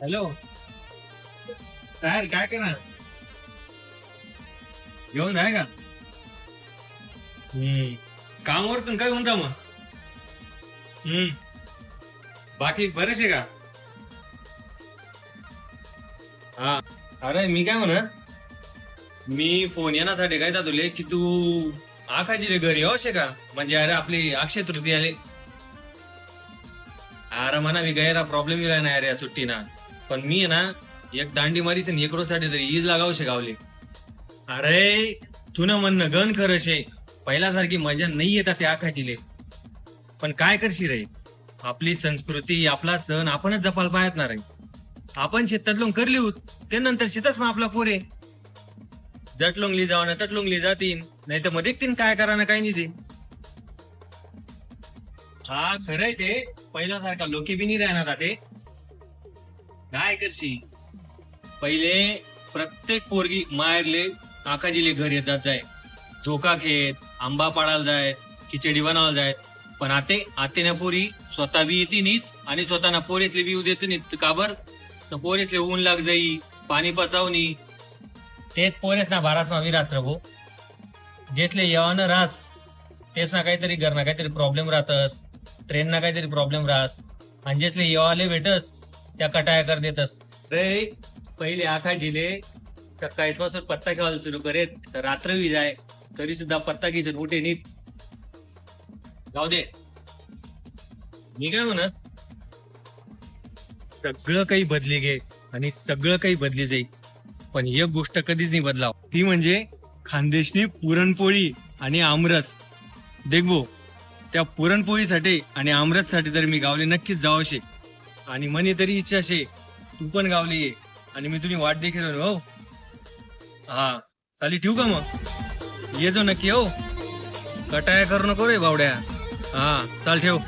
Hello. काय करा घेऊन जाय का? कामावरतून काय म्हणता मग? बाकी बरेच आहे का? हा. अरे मी काय म्हणत, मी फोन येण्यासाठी काय तुले की तू आखाजी रे घरी येऊशे का? म्हणजे अरे आपली अक्षय तृतीया आले. अरे म्हणा मी गैरा प्रॉब्लेम राहणार या सुट्टीना. पण मी आहे ना एक दांडी मारीच आणि एक रोजसाठी तरी ईज लागावशे गावले. अरे तू ना म्हणणं गण खरं शे, पहिल्यासारखी मजा नाही येतात त्या आखाजीले. पण काय करशी रे, आपली संस्कृती आपला सण आपणच जपाल पाहत रे. आपण शेतात लोक करली होत ते नंतर शेतच मग आपला पोरे जटलोंगली जाऊ ना तटलोंगली जातीन, नाही तर मग देखतीन काय करा ना काय नाही ते. हा खरंय ते, पहिल्यासारखा लोके बी नाही राहणार ते. काय करशी, पहिले प्रत्येक पोरगी माहेरले आकाजीले घर येतात जाय, झोका खेत आंबा पाडायला जाय, खिचडी बनवायला जाय. पण आते ना पोरी स्वतः बी येते नीत आणि स्वतः ना पोरेसले बी येऊ देते नीत. काबर तर पोरेसले ऊन लाग जाई, पाणी पचावनी. तेच पोरेस ना बारास मा विरास रभो, जेसले येवानं रास तेच ना काहीतरी घरना काहीतरी प्रॉब्लेम राहतस, ट्रेन ना काहीतरी प्रॉब्लेम राहस, आणि जेसले येवाले भेटस त्या कटाया कर देतस रे. पहिले आखाजीले सकाळीच पासून पत्ता खेळायला सुरू करेत तर रात्र बी जाय तरी सुद्धा पत्ता घेऊन उठे नीत. जाऊ दे, मी काय म्हणस, सगळं काही बदली गे आणि सगळं काही बदली जाईल, पण एक गोष्ट कधीच नाही बदलाव, ती म्हणजे खानदेशनी पुरणपोळी आणि आमरस. देख भो, त्या पुरणपोळीसाठी आणि आमरससाठी तर मी गावले नक्कीच जावशे. आणि मनी तरी इच्छा शे तू पण गावली ये, आणि मी तुझी वाट देखील हो. हा चाली ठेवू का मग? ये जो नक्की हो, कटाया करू नको रे बावड्या. हा चाल ठेव.